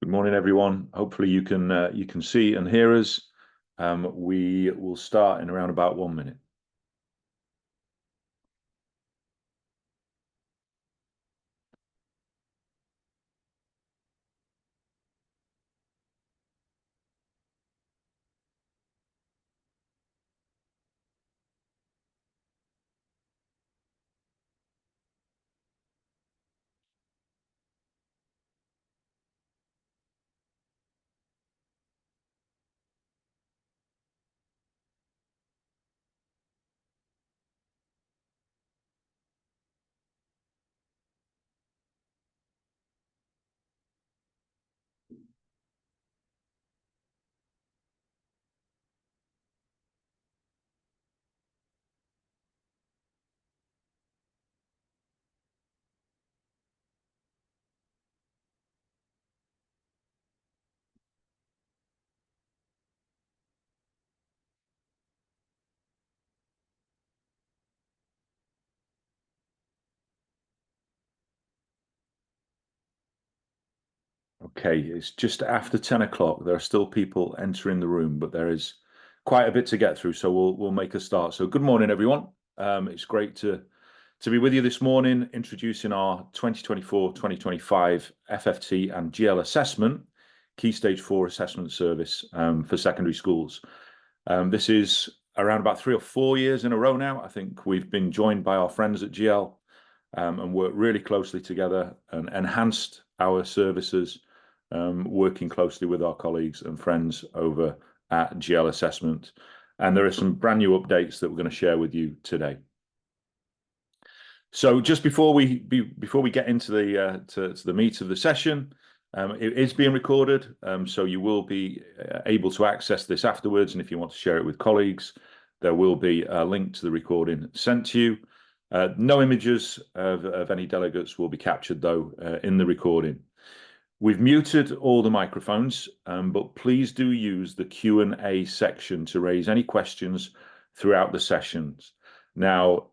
Good morning, everyone. Hopefully you can see and hear us. We will start in around about 1 minute. Okay, it's just after 10 o'clock. There are still people entering the room, but there is quite a bit to get through, so we'll make a start. So good morning, everyone. It's great to be with you this morning, introducing our 2024-2025 FFT and GL Assessment, Key Stage 4 assessment service for secondary schools. This is around about 3 or 4 years in a row now. I think we've been joined by our friends at GL and worked really closely together and enhanced our services, working closely with our colleagues and friends over at GL Assessment. And there are some brand new updates that we're going to share with you today. So just before we get into the to the meat of the session, it is being recorded, so you will be able to access this afterwards. And if you want to share it with colleagues, there will be a link to the recording sent to you. No images of any delegates will be captured, though, in the recording. We've muted all the microphones, but please do use the Q&A section to raise any questions throughout the sessions. Now,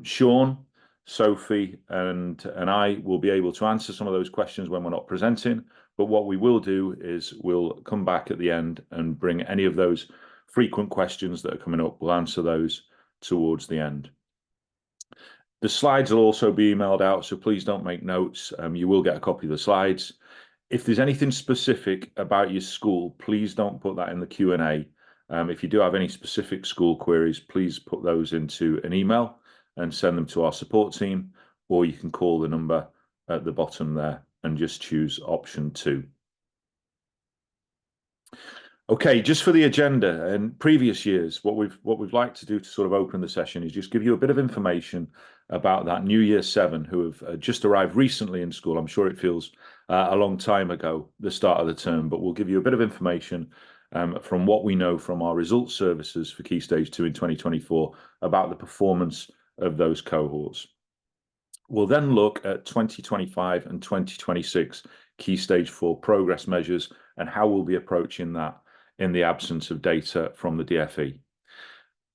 Sean, Sophie, and I will be able to answer some of those questions when we're not presenting, but what we will do is we'll come back at the end and bring any of those frequent questions that are coming up. We'll answer those towards the end. The slides will also be emailed out, so please don't make notes. You will get a copy of the slides. If there's anything specific about your school, please don't put that in the Q&A. If you do have any specific school queries, please put those into an email and send them to our support team, or you can call the number at the bottom there and just choose option 2. Okay, just for the agenda, and previous years, what we've liked to do to sort of open the session is just give you a bit of information about that new year 7 who have just arrived recently in school. I'm sure it feels a long time ago, the start of the term, but we'll give you a bit of information from what we know from our results services for Key Stage 2 in 2024 about the performance of those cohorts. We'll then look at 2025 and 2026 Key Stage 4 progress measures and how we'll be approaching that in the absence of data from the DfE.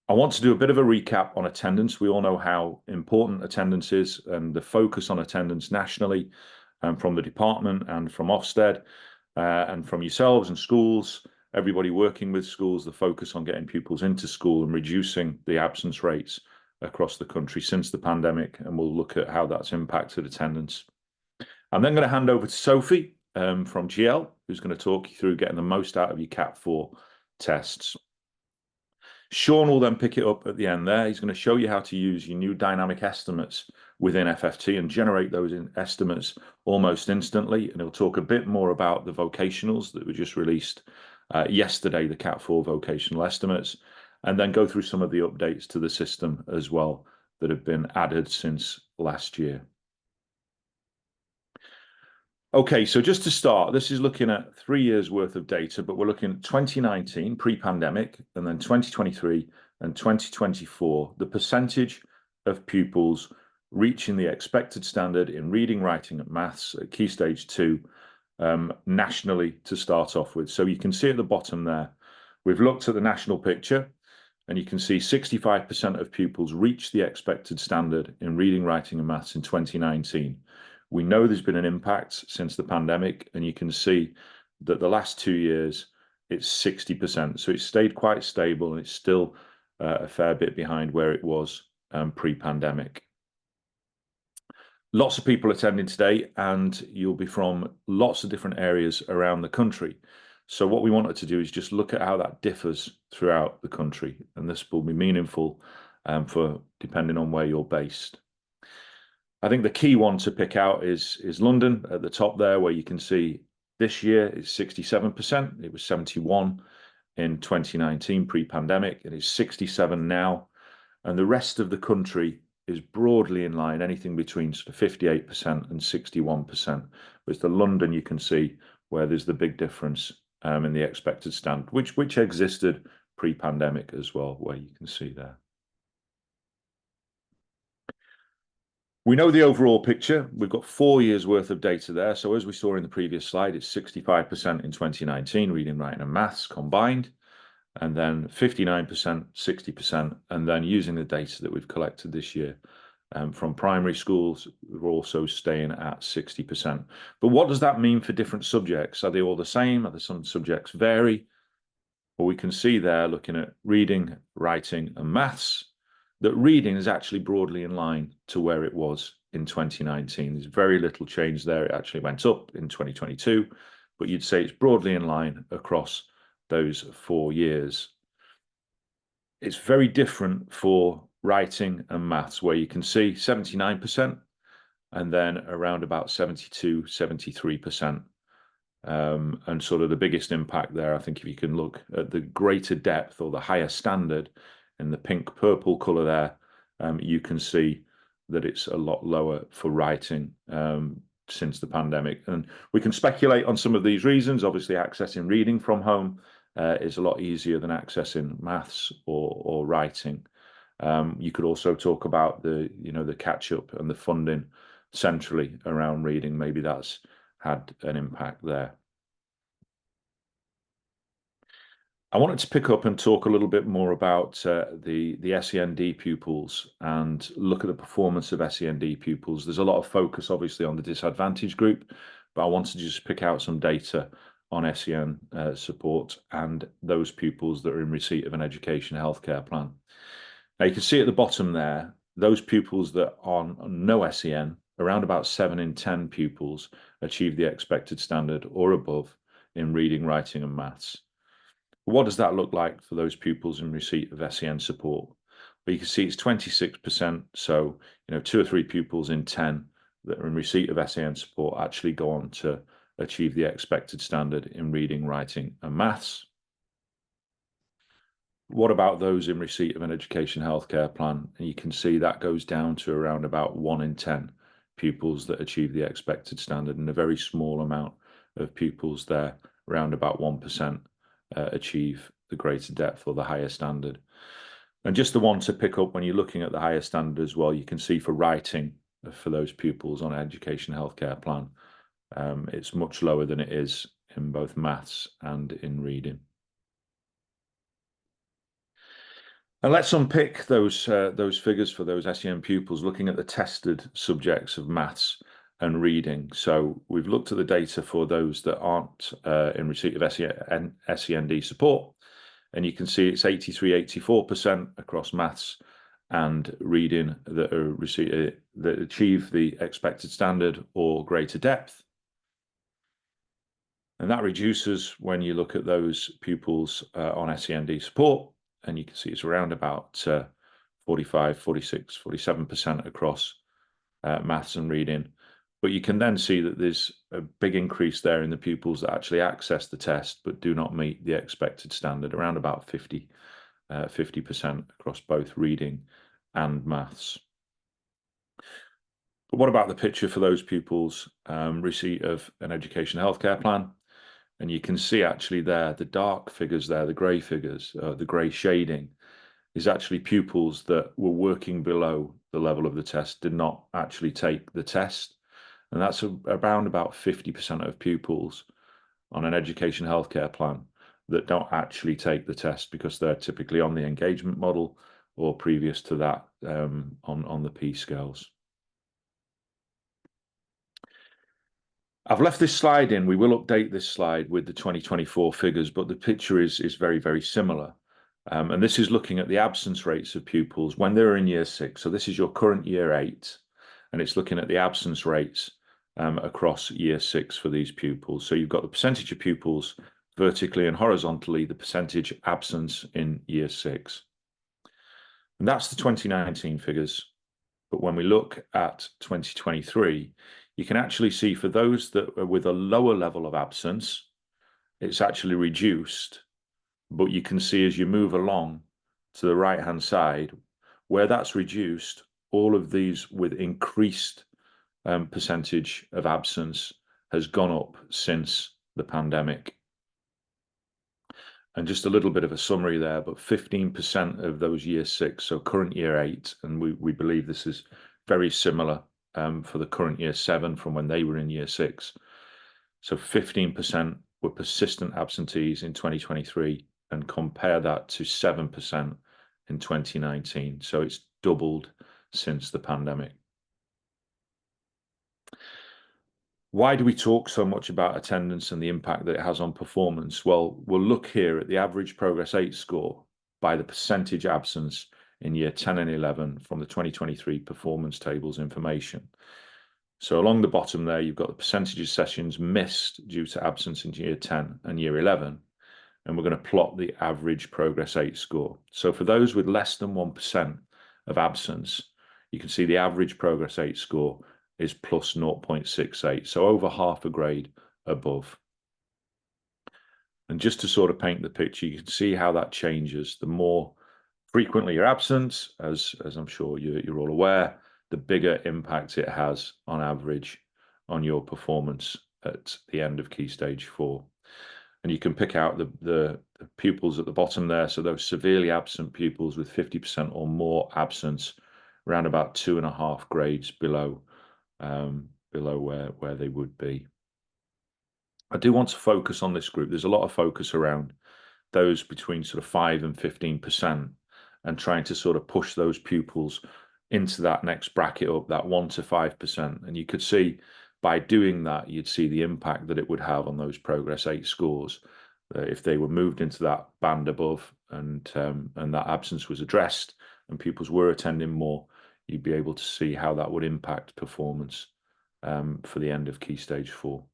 I want to do a bit of a recap on attendance. We all know how important attendance is and the focus on attendance nationally from the department and from Ofsted and from yourselves and schools, everybody working with schools, the focus on getting pupils into school and reducing the absence rates across the country since the pandemic, and we'll look at how that's impacted attendance. I'm then going to hand over to Sophie from GL, who's going to talk you through getting the most out of your Cat4 tests. Sean will then pick it up at the end there. He's going to show you how to use your new dynamic estimates within FFT and generate those estimates almost instantly. And he'll talk a bit more about the vocationals that were just released yesterday, the Cat4 vocational estimates, and then go through some of the updates to the system as well that have been added since last year. Okay, so just to start, this is looking at 3 years worth of data, but we're looking at 2019 pre-pandemic and then 2023 and 2024, the percentage of pupils reaching the expected standard in reading, writing and maths at Key Stage 2 nationally to start off with. So you can see at the bottom there, we've looked at the national picture and you can see 65% of pupils reached the expected standard in reading, writing and maths in 2019. We know there's been an impact since the pandemic, and you can see that the last 2 years, it's 60%. So it's stayed quite stable, and it's still a fair bit behind where it was pre-pandemic. Lots of people attending today, and you'll be from lots of different areas around the country. So what we wanted to do is just look at how that differs throughout the country, and this will be meaningful for depending on where you're based. I think the key one to pick out is London at the top there, where you can see this year it's 67%. It was 71 in 2019 pre-pandemic. It is 67 now, and the rest of the country is broadly in line, anything between sort of 58% and 61%. But it's the London you can see where there's the big difference in the expected standard, which existed pre-pandemic as well, where you can see there. We know the overall picture. We've got 4 years worth of data there. So as we saw in the previous slide, it's 65% in 2019, reading, writing and maths combined, and then 59%, 60%, and then using the data that we've collected this year from primary schools, we're also staying at 60%. But what does that mean for different subjects? Are they all the same? Are there some subjects vary? Well, we can see there, looking at reading, writing and maths, that reading is actually broadly in line to where it was in 2019. There's very little change there. It actually went up in 2022, but you'd say it's broadly in line across those 4 years. It's very different for writing and maths, where you can see 79% and then around about 72, 73%. And sort of the biggest impact there, I think, if you can look at the greater depth or the higher standard in the pink purple color there, you can see that it's a lot lower for writing since the pandemic. And we can speculate on some of these reasons. Obviously, accessing reading from home is a lot easier than accessing maths or writing. You could also talk about the catch up and the funding centrally around reading. Maybe that's had an impact there. I wanted to pick up and talk a little bit more about the SEND pupils and look at the performance of SEND pupils. There's a lot of focus, obviously, on the disadvantaged group, but I wanted to just pick out some data on SEN support and those pupils that are in receipt of an education healthcare plan. Now, you can see at the bottom there, those pupils that are on no SEN, around about 7 in 10 pupils achieve the expected standard or above in reading, writing and maths. What does that look like for those pupils in receipt of SEN support? Well, you can see it's 26%. So, 2 or 3 pupils in 10 that are in receipt of SEN support actually go on to achieve the expected standard in reading, writing and maths. What about those in receipt of an education healthcare plan? And you can see that goes down to around about 1 in 10 pupils that achieve the expected standard, and a very small amount of pupils there, around about 1%, achieve the greater depth or the higher standard. And just the one to pick up when you're looking at the higher standard as well, you can see for writing for those pupils on an education healthcare plan, it's much lower than it is in both maths and in reading. And let's unpick those figures for those SEN pupils, looking at the tested subjects of maths and reading. So we've looked at the data for those that aren't in receipt of SEND support, and you can see it's 83, 84% across maths and reading that achieve the expected standard or greater depth. And that reduces when you look at those pupils on SEND support, and you can see it's around about 45, 46, 47% across maths and reading. But you can then see that there's a big increase there in the pupils that actually access the test but do not meet the expected standard, around about 50% across both reading and maths. But what about the picture for those pupils receipt of an education healthcare plan? And you can see actually there, the dark figures there, the grey figures, the grey shading, is actually pupils that were working below the level of the test, did not actually take the test. And that's around about 50% of pupils on an education healthcare plan that don't actually take the test because they're typically on the engagement model or previous to that on the P scales. I've left this slide in. We will update this slide with the 2024 figures, but the picture is very, very similar. And this is looking at the absence rates of pupils when they're in year 6. So this is your current year 8, and it's looking at the absence rates across year 6 for these pupils. So you've got the percentage of pupils vertically and horizontally, the percentage absence in year 6. And that's the 2019 figures. But when we look at 2023, you can actually see for those that are with a lower level of absence, it's actually reduced. But you can see as you move along to the right-hand side, where that's reduced, all of these with increased percentage of absence has gone up since the pandemic. And just a little bit of a summary there, but 15% of those year 6, so current year 8, and we believe this is very similar for the current year 7 from when they were in year 6. So 15% were persistent absentees in 2023, and compare that to 7% in 2019. So it's doubled since the pandemic. Why do we talk so much about attendance and the impact that it has on performance? Well, we'll look here at the average Progress 8 score by the percentage absence in year 10 and 11 from the 2023 performance tables information. So along the bottom there, you've got the percentage of sessions missed due to absence in year 10 and year 11. And we're going to plot the average Progress 8 score. So for those with less than 1% of absence, you can see the average Progress 8 score is plus 0.68, so over half a grade above. And just to sort of paint the picture, you can see how that changes. The more frequently you're absent, as I'm sure you're all aware, the bigger impact it has on average on your performance at the end of Key Stage 4. And you can pick out the pupils at the bottom there, so those severely absent pupils with 50% or more absence, around about 2.5 grades below where they would be. I do want to focus on this group. There's a lot of focus around those between sort of 5 and 15% and trying to sort of push those pupils into that next bracket up, that 1 to 5%. And you could see by doing that, you'd see the impact that it would have on those Progress 8 scores. If they were moved into that band above and that absence was addressed and pupils were attending more, you'd be able to see how that would impact performance for the end of Key Stage 4.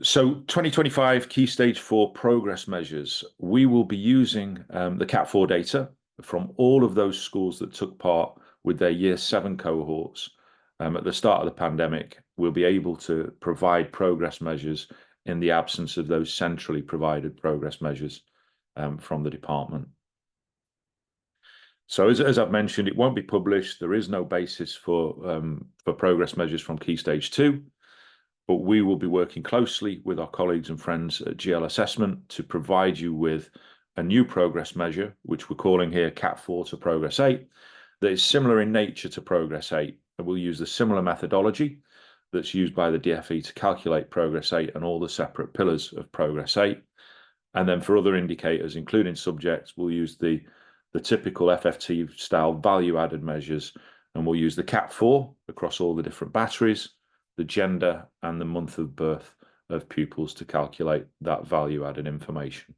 So 2025 Key Stage 4 progress measures. We will be using the KS4 data from all of those schools that took part with their year 7 cohorts at the start of the pandemic. We'll be able to provide progress measures in the absence of those centrally provided progress measures from the department. So as I've mentioned, it won't be published. There is no basis for progress measures from Key Stage 2, but we will be working closely with our colleagues and friends at GL Assessment to provide you with a new progress measure, which we're calling here KS4 to Progress 8, that is similar in nature to Progress 8. And we'll use the similar methodology that's used by the DFE to calculate Progress 8 and all the separate pillars of Progress 8. And then for other indicators, including subjects, we'll use the typical FFT style value-added measures, and we'll use the KS4 across all the different batteries, the gender and the month of birth of pupils to calculate that value-added information.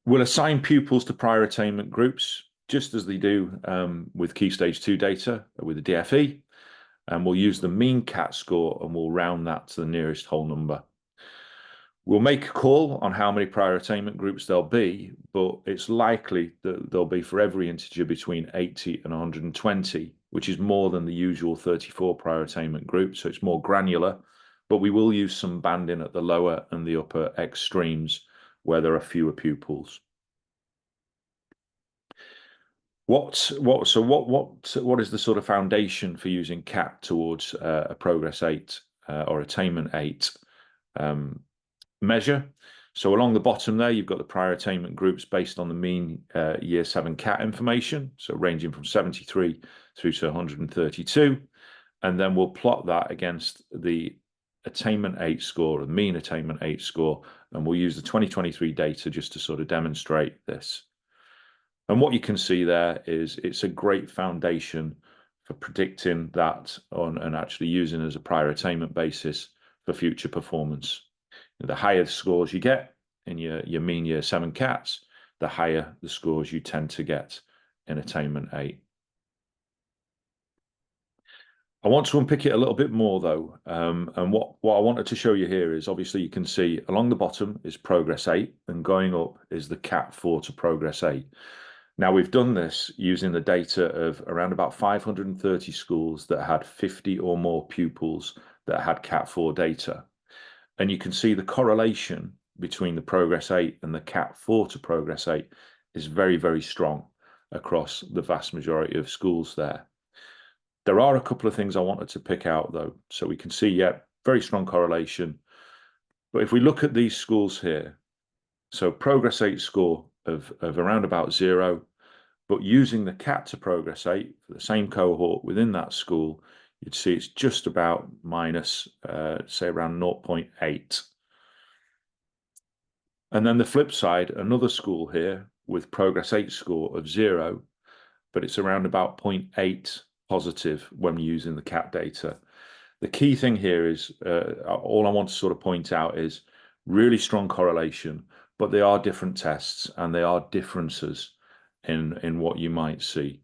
We'll assign pupils to prior attainment groups, just as they do with Key Stage 2 data with the DFE, and we'll use the mean CAT score and we'll round that to the nearest whole number. We'll make a call on how many prior attainment groups there'll be, but it's likely that there'll be for every integer between 80 and 120, which is more than the usual 34 prior attainment groups, so it's more granular, but we will use some banding at the lower and the upper extremes where there are fewer pupils. What is the sort of foundation for using CAT towards a Progress 8 or Attainment 8 measure? So along the bottom there, you've got the prior attainment groups based on the mean year 7 CAT information, so ranging from 73 through to 132. And then we'll plot that against the Attainment 8 score, the mean Attainment 8 score, and we'll use the 2023 data just to sort of demonstrate this. And what you can see there is it's a great foundation for predicting that and actually using as a prior attainment basis for future performance. The higher the scores you get in your mean year 7 CATs, the higher the scores you tend to get in attainment 8. I want to unpick it a little bit more though, and what I wanted to show you here is obviously you can see along the bottom is progress 8 and going up is the KS4 to progress 8. Now we've done this using the data of around about 530 schools that had 50 or more pupils that had KS4 data. And you can see the correlation between the progress 8 and the KS4 to progress 8 is very, very strong across the vast majority of schools there. There are a couple of things I wanted to pick out though. So we can see, yeah, very strong correlation. But if we look at these schools here, so progress 8 score of around about 0, but using the CAT to progress 8 for the same cohort within that school, you'd see it's just about minus, say around 0.8. And then the flip side, another school here with progress 8 score of 0, but it's around about 0.8 positive when using the CAT data. The key thing here is, all I want to sort of point out is really strong correlation, but they are different tests and they are differences in what you might see.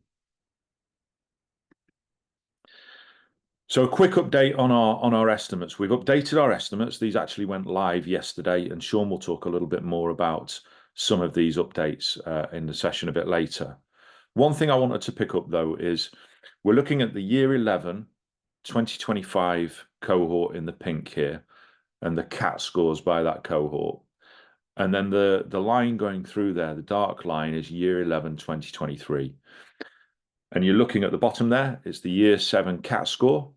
So a quick update on our estimates. We've updated our estimates. These actually went live yesterday, and Sean will talk a little bit more about some of these updates in the session a bit later. One thing I wanted to pick up though is we're looking at the year 11 2025 cohort in the pink here and the CAT scores by that cohort. And then the line going through there, the dark line, is year 11 2023. And you're looking at the bottom there, it's the year 7 CAT score.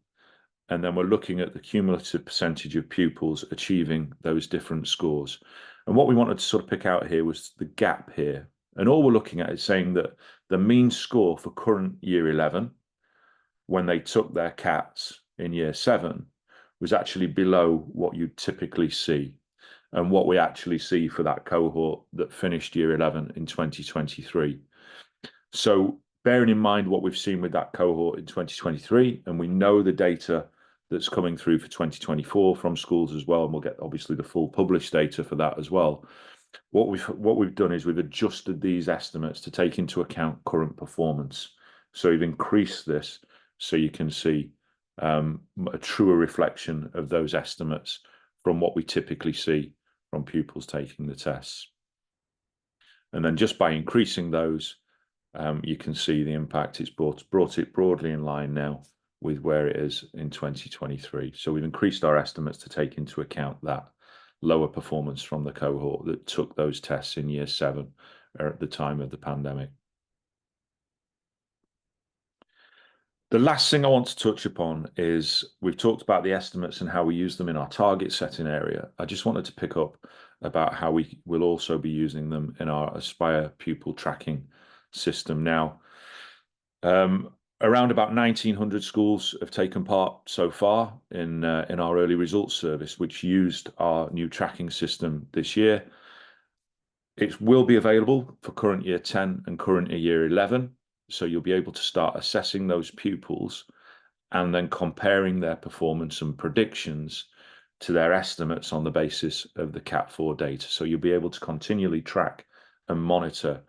And then we're looking at the cumulative percentage of pupils achieving those different scores. And what we wanted to sort of pick out here was the gap here. And all we're looking at is saying that the mean score for current year 11, when they took their CATs in year 7, was actually below what you'd typically see and what we actually see for that cohort that finished year 11 in 2023. So bearing in mind what we've seen with that cohort in 2023, and we know the data that's coming through for 2024 from schools as well, and we'll get obviously the full published data for that as well. What we've done is we've adjusted these estimates to take into account current performance. So we've increased this so you can see a truer reflection of those estimates from what we typically see from pupils taking the tests. And then just by increasing those, you can see the impact. It's brought it broadly in line now with where it is in 2023. So we've increased our estimates to take into account that lower performance from the cohort that took those tests in year 7 at the time of the pandemic. The last thing I want to touch upon is we've talked about the estimates and how we use them in our target setting area. I just wanted to pick up about how we will also be using them in our Aspire pupil tracking system. Now, around about 1,900 schools have taken part so far in our early results service, which used our new tracking system this year. It will be available for current year 10 and current year 11. So you'll be able to start assessing those pupils and then comparing their performance and predictions to their estimates on the basis of the KS4 data. So you'll be able to continually track and monitor.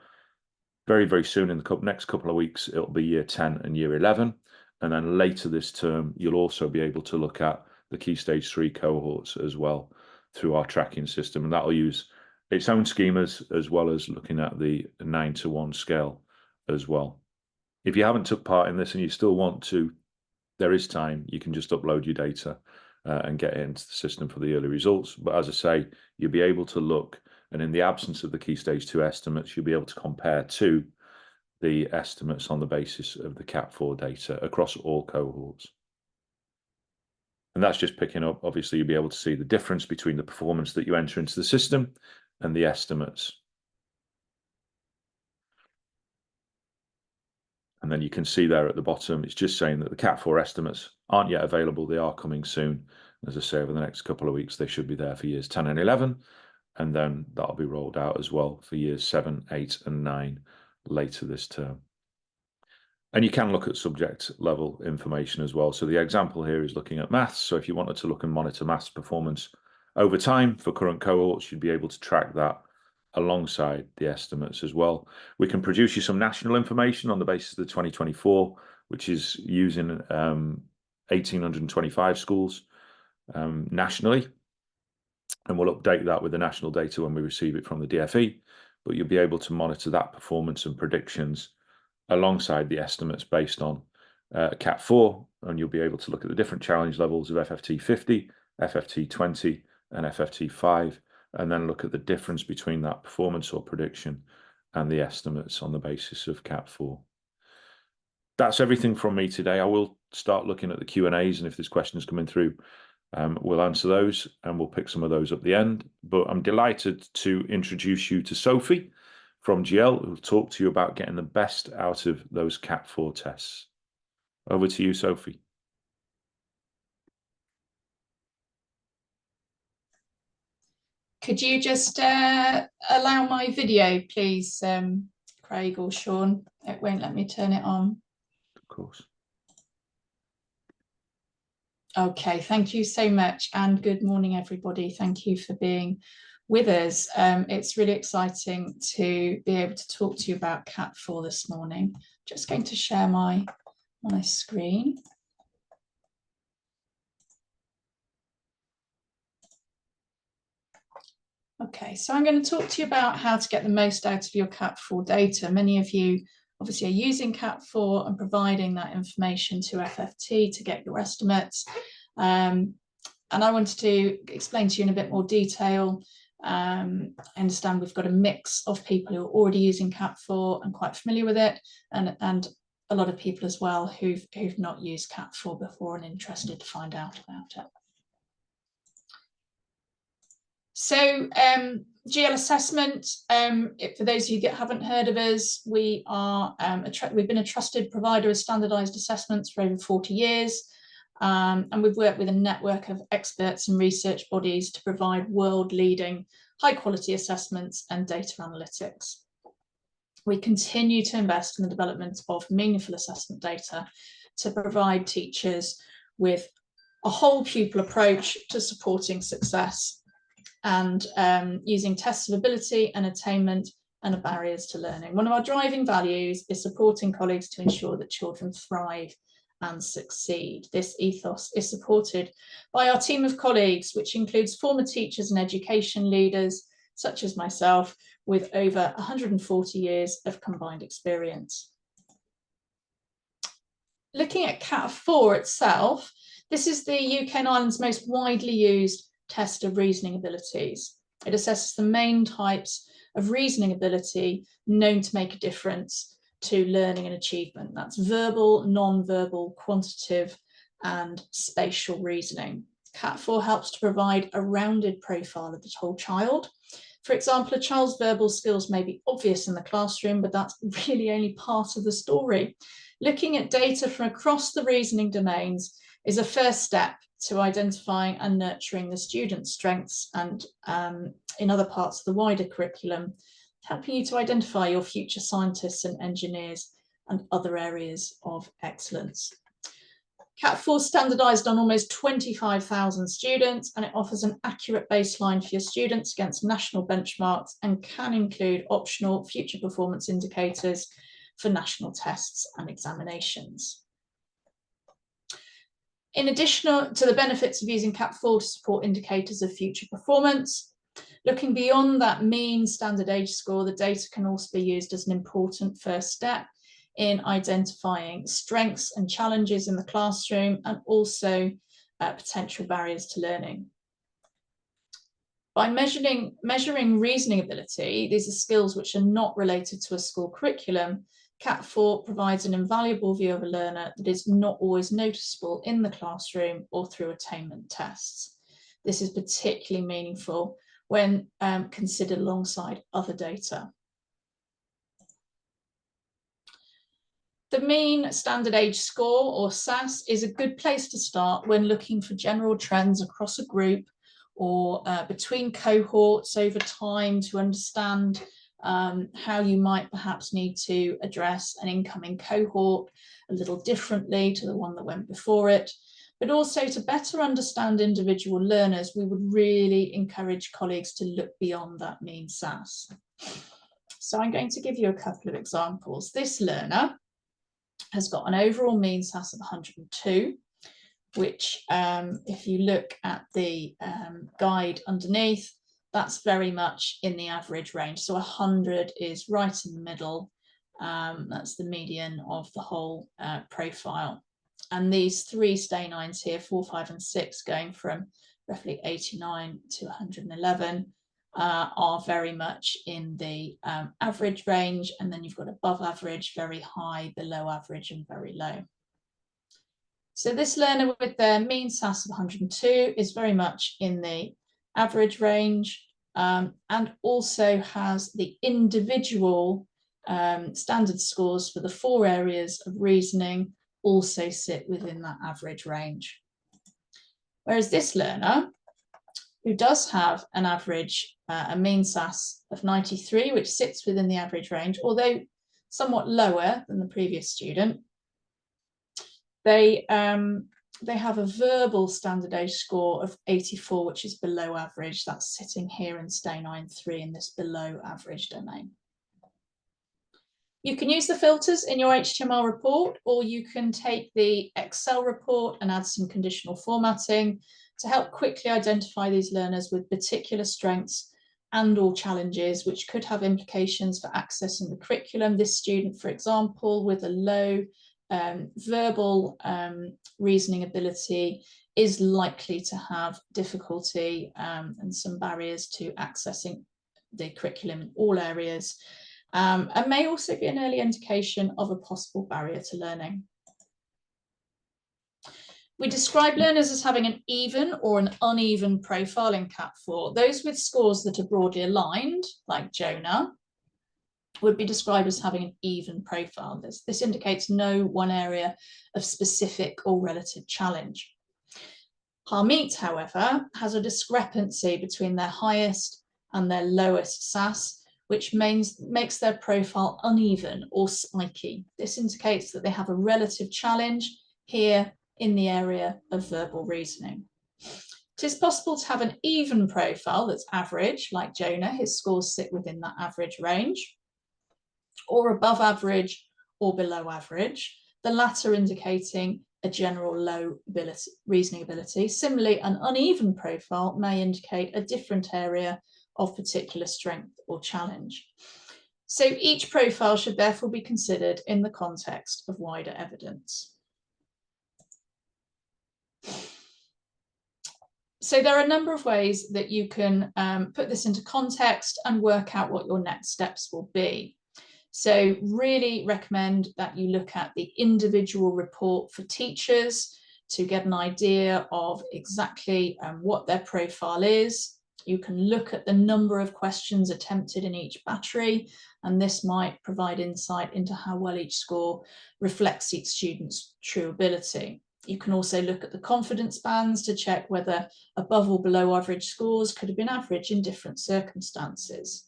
Very, very soon in the next couple of weeks, it'll be year 10 and year 11. And then later this term, you'll also be able to look at the Key Stage 3 cohorts as well through our tracking system. And that'll use its own schemas as well as looking at the 9:1 scale as well. If you haven't took part in this and you still want to, there is time. You can just upload your data and get it into the system for the early results. But as I say, you'll be able to look, and in the absence of the Key Stage 2 estimates, you'll be able to compare to the estimates on the basis of the KS4 data across all cohorts. And that's just picking up, obviously, you'll be able to see the difference between the performance that you enter into the system and the estimates. And then you can see there at the bottom, it's just saying that the KS4 estimates aren't yet available. They are coming soon. As I say, over the next couple of weeks, they should be there for years 10 and 11. And then that'll be rolled out as well for years 7, 8, and 9 later this term. And you can look at subject level information as well. So the example here is looking at maths. So if you wanted to look and monitor maths performance over time for current cohorts, you'd be able to track that alongside the estimates as well. We can produce you some national information on the basis of the 2024, which is using 1,825 schools nationally. And we'll update that with the national data when we receive it from the DFE, but you'll be able to monitor that performance and predictions alongside the estimates based on KS4, and you'll be able to look at the different challenge levels of FFT 50, FFT 20, and FFT 5, and then look at the difference between that performance or prediction and the estimates on the basis of KS4. That's everything from me today. I will start looking at the Q&As, and if there's questions coming through, we'll answer those, and we'll pick some of those at the end. But I'm delighted to introduce you to Sophie from GL, who'll talk to you about getting the best out of those KS4 tests. Over to you, Sophie. Could you just allow my video, please, Craig or Sean? It won't let me turn it on. Of course. Okay, thank you so much, and good morning, everybody. Thank you for being with us. It's really exciting to be able to talk to you about KS4 this morning. Just going to share my screen. Okay, so I'm going to talk to you about how to get the most out of your KS4 data. Many of you obviously are using KS4 and providing that information to FFT to get your estimates. And I wanted to explain to you in a bit more detail. I understand we've got a mix of people who are already using KS4 and quite familiar with it, and a lot of people as well who've not used KS4 before and interested to find out about it. So GL Assessment, for those of you that haven't heard of us, we've been a trusted provider of standardised assessments for over 40 years. And we've worked with a network of experts and research bodies to provide world-leading high-quality assessments and data analytics. We continue to invest in the development of meaningful assessment data to provide teachers with a whole pupil approach to supporting success, and using tests of ability and attainment and barriers to learning. One of our driving values is supporting colleagues to ensure that children thrive and succeed. This ethos is supported by our team of colleagues, which includes former teachers and education leaders, such as myself, with over 140 years of combined experience. Looking at KS4 itself, this is the UK and Ireland's most widely used test of reasoning abilities. It assesses the main types of reasoning ability known to make a difference to learning and achievement. That's verbal, non-verbal, quantitative, and spatial reasoning. KS4 helps to provide a rounded profile of the whole child. For example, a child's verbal skills may be obvious in the classroom, but that's really only part of the story. Looking at data from across the reasoning domains is a first step to identifying and nurturing the student's strengths and in other parts of the wider curriculum, helping you to identify your future scientists and engineers and other areas of excellence. KS4 standardised on almost 25,000 students, and it offers an accurate baseline for your students against national benchmarks and can include optional future performance indicators for national tests and examinations. In addition to the benefits of using KS4 to support indicators of future performance, looking beyond that mean standard age score, the data can also be used as an important first step in identifying strengths and challenges in the classroom, and also potential barriers to learning. By measuring reasoning ability, these are skills which are not related to a school curriculum. KS4 provides an invaluable view of a learner that is not always noticeable in the classroom or through attainment tests. This is particularly meaningful when considered alongside other data. The mean standard age score, or SAS, is a good place to start when looking for general trends across a group or between cohorts over time to understand how you might perhaps need to address an incoming cohort a little differently to the one that went before it. But also to better understand individual learners, we would really encourage colleagues to look beyond that mean SAS. So I'm going to give you a couple of examples. This learner has got an overall mean SAS of 102, which if you look at the guide underneath, that's very much in the average range. So 100 is right in the middle. That's the median of the whole profile. And these three stay nines here, 4, 5, and 6, going from roughly 89 to 111, are very much in the average range. And then you've got above average, very high, below average, and very low. So this learner with their mean SAS of 102 is very much in the average range, and also has the individual standard scores for the 4 areas of reasoning also sit within that average range. Whereas this learner, who does have an average, a mean SAS of 93, which sits within the average range, although somewhat lower than the previous student, they have a verbal standard age score of 84, which is below average. That's sitting here in stay 9.3 in this below average domain. You can use the filters in your HTML report, or you can take the Excel report and add some conditional formatting to help quickly identify these learners with particular strengths and/or challenges, which could have implications for accessing the curriculum. This student, for example, with a low verbal reasoning ability is likely to have difficulty and some barriers to accessing the curriculum in all areas, and may also be an early indication of a possible barrier to learning. We describe learners as having an even or an uneven profile in KS4. Those with scores that are broadly aligned, like Jonah, would be described as having an even profile. This indicates no one area of specific or relative challenge. Harmeet, however, has a discrepancy between their highest and their lowest SAS, which makes their profile uneven or spiky. This indicates that they have a relative challenge here in the area of verbal reasoning. It is possible to have an even profile that's average, like Jonah. His scores sit within that average range, or above average or below average, the latter indicating a general low reasoning ability. Similarly, an uneven profile may indicate a different area of particular strength or challenge. So each profile should therefore be considered in the context of wider evidence. So there are a number of ways that you can put this into context and work out what your next steps will be. So really recommend that you look at the individual report for teachers to get an idea of exactly what their profile is. You can look at the number of questions attempted in each battery, and this might provide insight into how well each score reflects each student's true ability. You can also look at the confidence bands to check whether above or below average scores could have been average in different circumstances.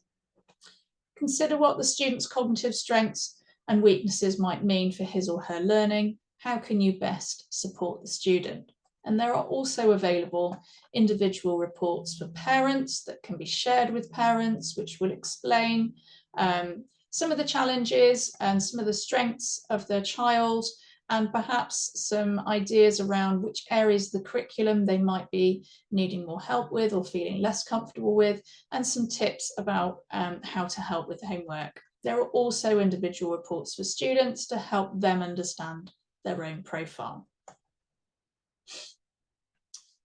Consider what the student's cognitive strengths and weaknesses might mean for his or her learning. How can you best support the student? And there are also available individual reports for parents that can be shared with parents, which will explain some of the challenges and some of the strengths of their child, and perhaps some ideas around which areas of the curriculum they might be needing more help with or feeling less comfortable with, and some tips about how to help with homework. There are also individual reports for students to help them understand their own profile.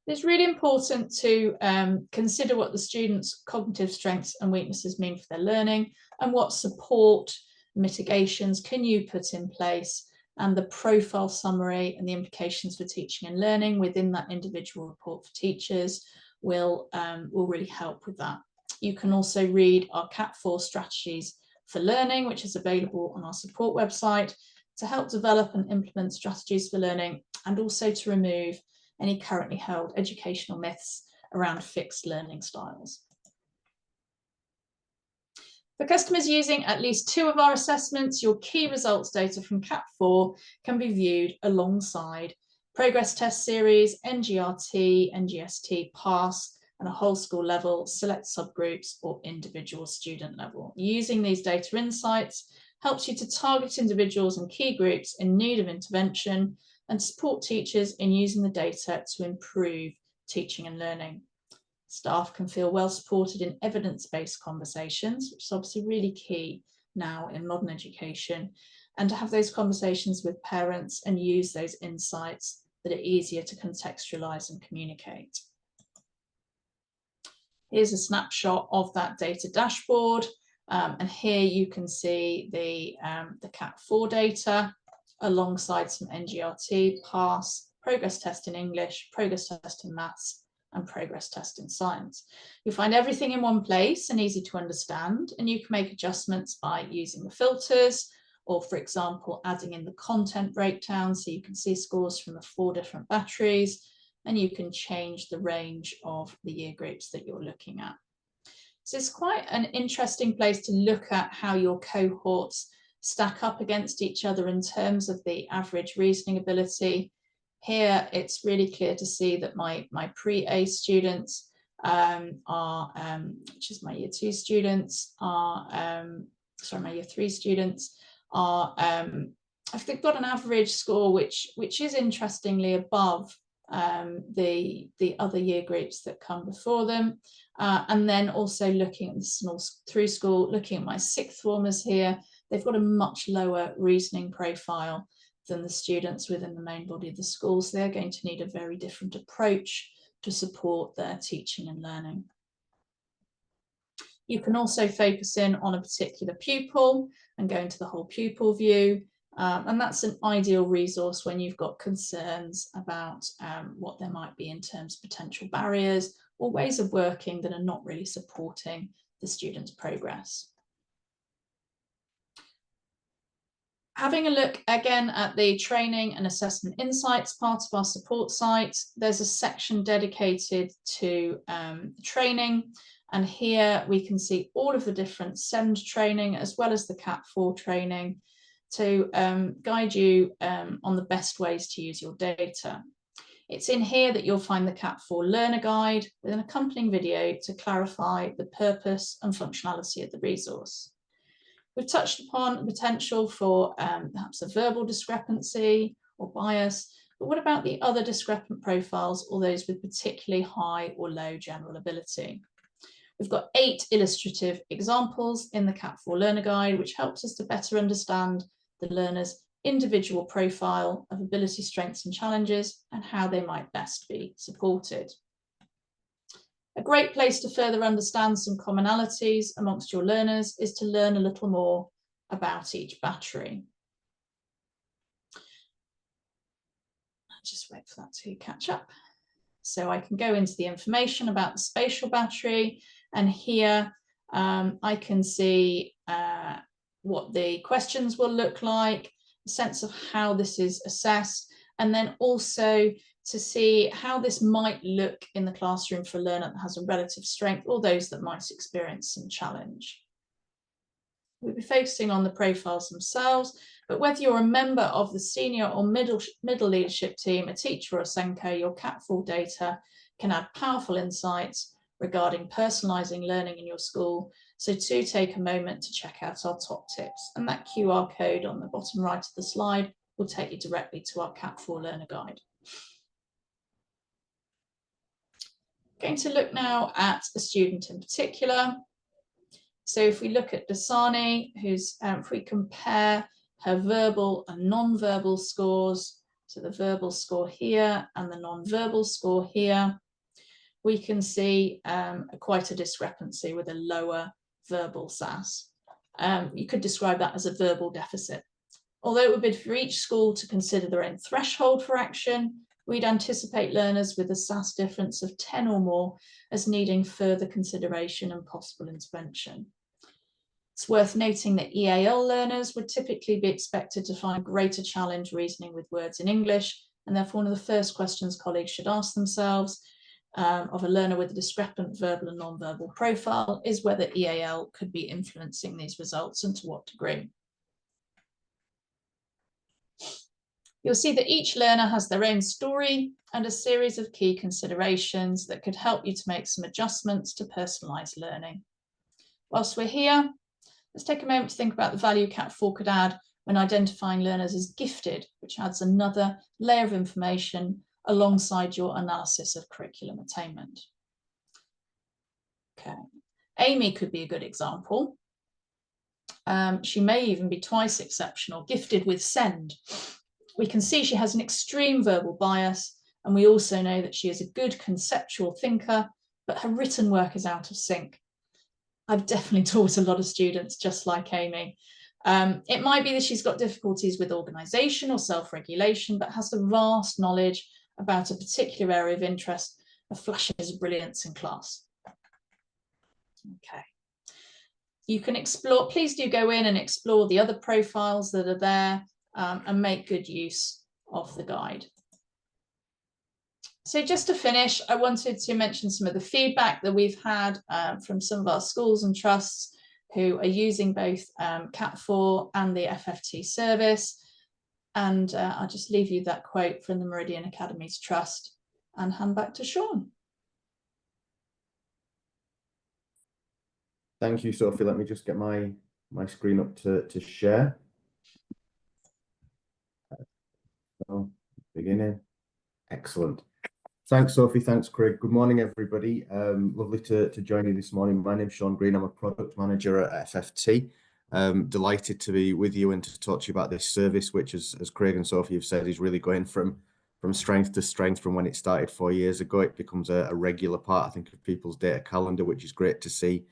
It's really important to consider what the student's cognitive strengths and weaknesses mean for their learning, and what support mitigations can you put in place, and the profile summary and the implications for teaching and learning within that individual report for teachers will really help with that. You can also read our KS4 strategies for learning, which is available on our support website, to help develop and implement strategies for learning, and also to remove any currently held educational myths around fixed learning styles. For customers using at least 2 of our assessments, your key results data from CAT4 can be viewed alongside progress test series, NGRT, NGST, pass, and a whole school level, select subgroups, or individual student level. Using these data insights helps you to target individuals and key groups in need of intervention and support teachers in using the data to improve teaching and learning. Staff can feel well supported in evidence-based conversations, which is obviously really key now in modern education, and to have those conversations with parents and use those insights that are easier to contextualize and communicate. Here's a snapshot of that data dashboard, and here you can see the CAT4 data alongside some NGRT, pass, progress test in English, progress test in maths, and progress test in science. You'll find everything in one place and easy to understand, and you can make adjustments by using the filters, or for example, adding in the content breakdown so you can see scores from the 4 different batteries, and you can change the range of the year groups that you're looking at. So it's quite an interesting place to look at how your cohorts stack up against each other in terms of the average reasoning ability. Here, it's really clear to see that my pre-A students which is my year 2 students, sorry, my year 3 students they've got an average score which is interestingly above the other year groups that come before them. And then also looking at the small through school, looking at my 6th formers here, they've got a much lower reasoning profile than the students within the main body of the school. So they're going to need a very different approach to support their teaching and learning. You can also focus in on a particular pupil and go into the whole pupil view. And that's an ideal resource when you've got concerns about what there might be in terms of potential barriers or ways of working that are not really supporting the student's progress. Having a look again at the training and assessment insights part of our support site, there's a section dedicated to training. And here we can see all of the different SEND training as well as the CAT4 training to guide you on the best ways to use your data. It's in here that you'll find the CAT4 learner guide with an accompanying video to clarify the purpose and functionality of the resource. We've touched upon the potential for perhaps a verbal discrepancy or bias, but what about the other discrepant profiles or those with particularly high or low general ability? We've got 8 illustrative examples in the CAT4 learner guide, which helps us to better understand the learner's individual profile of ability, strengths and challenges and how they might best be supported. A great place to further understand some commonalities amongst your learners is to learn a little more about each battery. I'll just wait for that to catch up. So I can go into the information about the spatial battery, and here I can see what the questions will look like, a sense of how this is assessed, and then also to see how this might look in the classroom for a learner that has a relative strength or those that might experience some challenge. We'll be focusing on the profiles themselves, but whether you're a member of the senior or middle leadership team, a teacher or a SENCO, your CAT4 data can add powerful insights regarding personalising learning in your school. So do take a moment to check out our top tips, and that QR code on the bottom right of the slide will take you directly to our CAT4 learner guide. Going to look now at a student in particular. So if we look at Dasani, who's if we compare her verbal and non-verbal scores, so the verbal score here and the non-verbal score here, we can see quite a discrepancy with a lower verbal SAS. You could describe that as a verbal deficit. Although it would be for each school to consider their own threshold for action, we'd anticipate learners with a SAS difference of 10 or more as needing further consideration and possible intervention. It's worth noting that EAL learners would typically be expected to find greater challenge reasoning with words in English, and therefore one of the first questions colleagues should ask themselves of a learner with a discrepant verbal and non-verbal profile is whether EAL could be influencing these results and to what degree. You'll see that each learner has their own story and a series of key considerations that could help you to make some adjustments to personalised learning. Whilst we're here, let's take a moment to think about the value KS4 could add when identifying learners as gifted, which adds another layer of information alongside your analysis of curriculum attainment. Okay, Amy could be a good example. She may even be twice exceptional, gifted with SEND. We can see she has an extreme verbal bias, and we also know that she is a good conceptual thinker, but her written work is out of sync. I've definitely taught a lot of students just like Amy. It might be that she's got difficulties with organisation or self-regulation, but has a vast knowledge about a particular area of interest, of flashes of brilliance in class. Okay. You can explore, please do go in and explore the other profiles that are there and make good use of the guide. So just to finish, I wanted to mention some of the feedback that we've had from some of our schools and trusts who are using both KS4 and the FFT service. And I'll just leave you that quote from the Meridian Academies Trust and hand back to Sean. Thank you, Sophie. Let me just get my screen up to share. So, beginning. Excellent. Thanks, Sophie. Thanks, Craig. Good morning, everybody. Lovely to join you this morning. My name's Sean Green. I'm a product manager at FFT. Delighted to be with you and to talk to you about this service, which, as Craig and Sophie have said, is really going from strength to strength from when it started 4 years ago. It becomes a regular part, I think, of people's data calendar, which is great to see.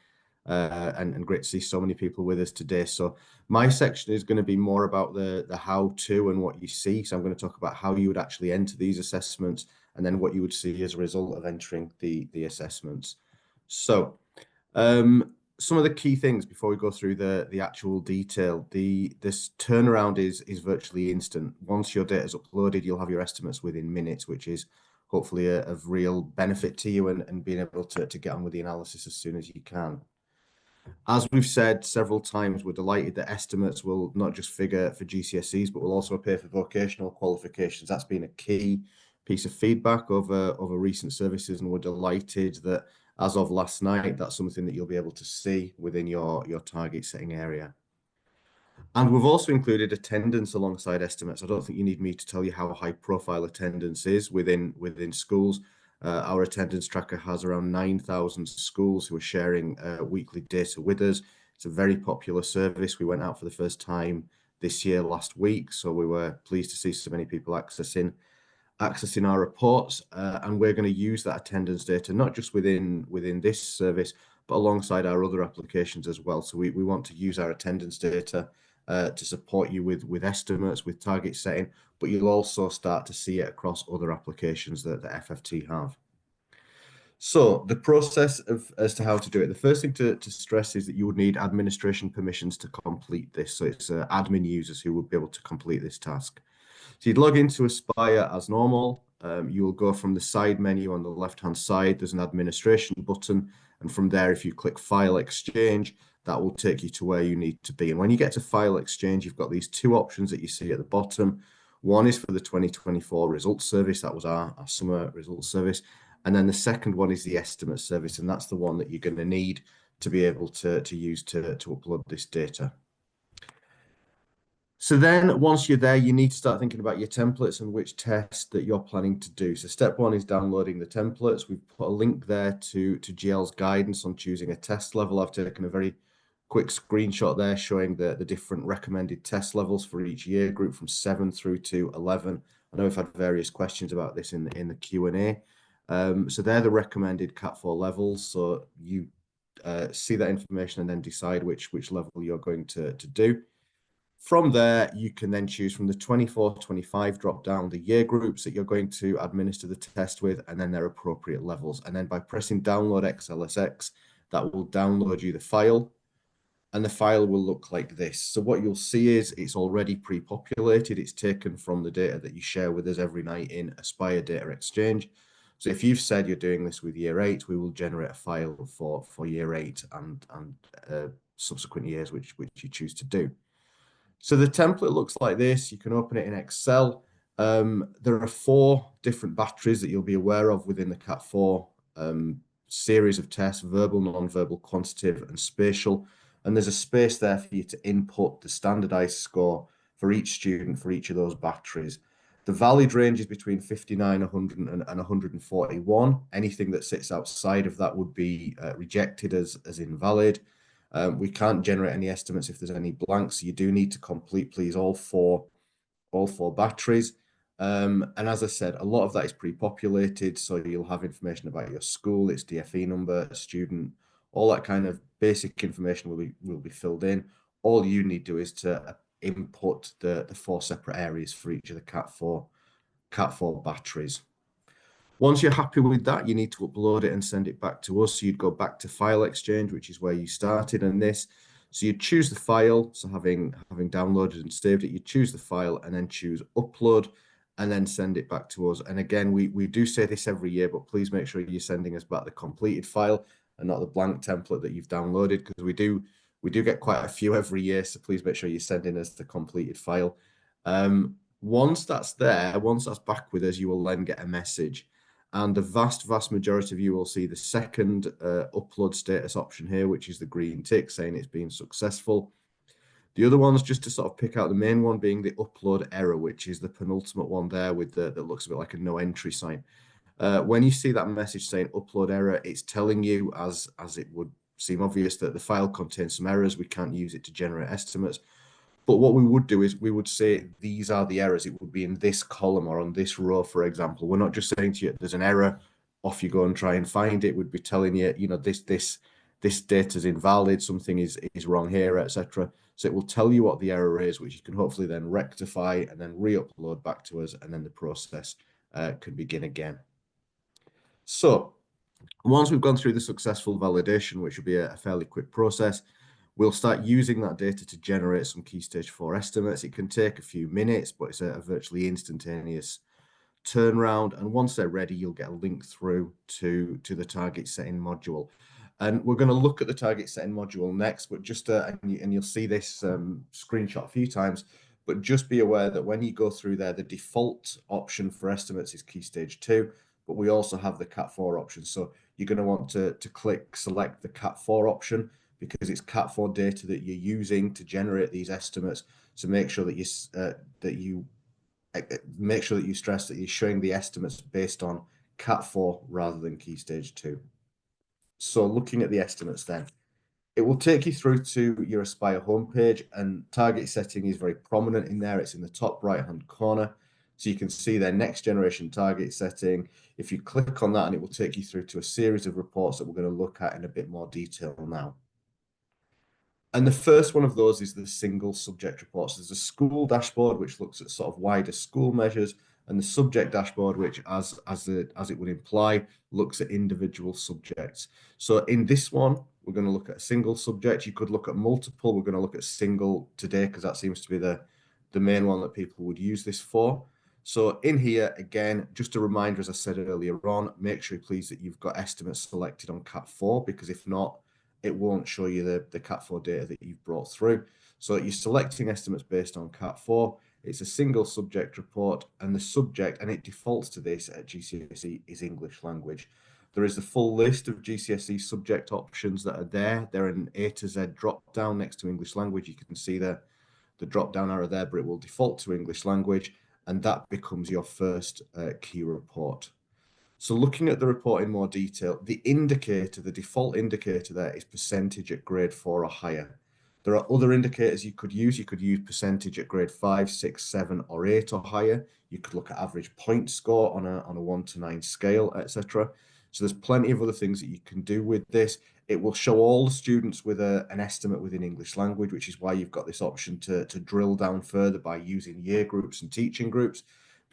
And great to see so many people with us today. So my section is going to be more about the how-to and what you see. So I'm going to talk about how you would actually enter these assessments and then what you would see as a result of entering the assessments. So some of the key things before we go through the actual detail, this turnaround is virtually instant. Once your data is uploaded, you'll have your estimates within minutes, which is hopefully of real benefit to you and being able to get on with the analysis as soon as you can. As we've said several times, we're delighted that estimates will not just figure for GCSEs, but will also appear for vocational qualifications. That's been a key piece of feedback over recent services, and we're delighted that as of last night, that's something that you'll be able to see within your target setting area. And we've also included attendance alongside estimates. I don't think you need me to tell you how high profile attendance is within schools. Our attendance tracker has around 9,000 schools who are sharing weekly data with us. It's a very popular service. We went out for the first time this year last week, so we were pleased to see so many people accessing our reports, and we're going to use that attendance data not just within this service, but alongside our other applications as well. So we want to use our attendance data to support you with estimates, with target setting, but you'll also start to see it across other applications that the FFT have. So the process as to how to do it, the first thing to stress is that you would need administration permissions to complete this. So it's admin users who would be able to complete this task. So you'd log into Aspire as normal. You will go from the side menu on the left-hand side. There's an administration button. And from there, if you click File Exchange, that will take you to where you need to be. And when you get to File Exchange, you've got these two options that you see at the bottom. One is for the 2024 results service. That was our summer results service. And then the second one is the estimate service. And that's the one that you're going to need to be able to use to upload this data. So then once you're there, you need to start thinking about your templates and which test that you're planning to do. So step one is downloading the templates. We've put a link there to GL's guidance on choosing a test level. I've taken a very quick screenshot there showing the different recommended test levels for each year group from 7 through to 11. I know we've had various questions about this in the Q&A. So they're the recommended KS4 levels. So you see that information and then decide which level you're going to do. From there, you can then choose from the 24-25 drop down the year groups that you're going to administer the test with, and then their appropriate levels. And then by pressing download XLSX, that will download you the file, and the file will look like this. So what you'll see is it's already pre-populated. It's taken from the data that you share with us every night in Aspire Data Exchange. So if you've said you're doing this with year 8, we will generate a file for year 8 and subsequent years which you choose to do. So the template looks like this. You can open it in Excel. There are 4 different batteries that you'll be aware of within the Cat4 series of tests: verbal, non-verbal, quantitative, and spatial. And there's a space there for you to input the standardized score for each student for each of those batteries. The valid range is between 59, 100, and 141. Anything that sits outside of that would be rejected as invalid. We can't generate any estimates if there's any blanks. So you do need to complete, please, all four batteries. And as I said, a lot of that is pre-populated, so you'll have information about your school, its DFE number, student, all that kind of basic information will be filled in. All you need to do is to input the 4 separate areas for each of the Cat4 batteries. Once you're happy with that, you need to upload it and send it back to us. So you'd go back to File Exchange, which is where you started in this. So you choose the file. So having downloaded and saved it, you choose the file and then choose Upload and then send it back to us. And again, we do say this every year, but please make sure you're sending us back the completed file and not the blank template that you've downloaded, because we do get quite a few every year. So please make sure you're sending us the completed file. Once that's there, once that's back with us, you will then get a message. And the vast majority of you will see the second upload status option here, which is the green tick saying it's been successful. The other ones, just to sort of pick out the main one, being the upload error, which is the penultimate one there with that looks a bit like a no entry sign. When you see that message saying upload error, it's telling you, as it would seem obvious, that the file contains some errors. We can't use it to generate estimates. But what we would do is we would say these are the errors. It would be in this column or on this row, for example. We're not just saying to you, there's an error, off you go and try and find it. We'd be telling you, you know, this data is invalid, something is wrong here, etc. So it will tell you what the error is, which you can hopefully then rectify and then re-upload back to us, and then the process can begin again. So once we've gone through the successful validation, which will be a fairly quick process, we'll start using that data to generate some Key Stage 4 estimates. It can take a few minutes, but it's a virtually instantaneous turnaround. And once they're ready, you'll get a link through to the target setting module. And we're going to look at the target setting module next, but just, and you'll see this screenshot a few times, but just be aware that when you go through there, the default option for estimates is Key Stage 2, but we also have the Cat4 option. So you're going to want to select the Cat4 option, because it's Cat4 data that you're using to generate these estimates. So make sure that you stress that you're showing the estimates based on Cat4 rather than Key Stage 2. So looking at the estimates then, it will take you through to your Aspire homepage, and target setting is very prominent in there. It's in the top right-hand corner. So you can see their next generation target setting. If you click on that, and it will take you through to a series of reports that we're going to look at in a bit more detail now. And the first one of those is the single subject reports. There's a school dashboard, which looks at sort of wider school measures, and the subject dashboard, which, as it would imply, looks at individual subjects. So in this one, we're going to look at a single subject. You could look at multiple. We're going to look at single today, because that seems to be the main one that people would use this for. So in here, again, just a reminder, as I said earlier on, make sure, please, that you've got estimates selected on Cat4, because if not, it won't show you the Cat4 data that you've brought through. So you're selecting estimates based on Cat4. It's a single subject report, and the subject, and it defaults to this at GCSE, is English language. There is the full list of GCSE subject options that are there. They're an A to Z drop down next to English language. You can see the drop down arrow there, but it will default to English language, and that becomes your first key report. So looking at the report in more detail, the indicator, the default indicator there, is percentage at grade 4 or higher. There are other indicators you could use. You could use percentage at grade 5, 6, 7, or 8 or higher. You could look at average point score on a 1 to 9 scale, etc. So there's plenty of other things that you can do with this. It will show all the students with an estimate within English language, which is why you've got this option to drill down further by using year groups and teaching groups,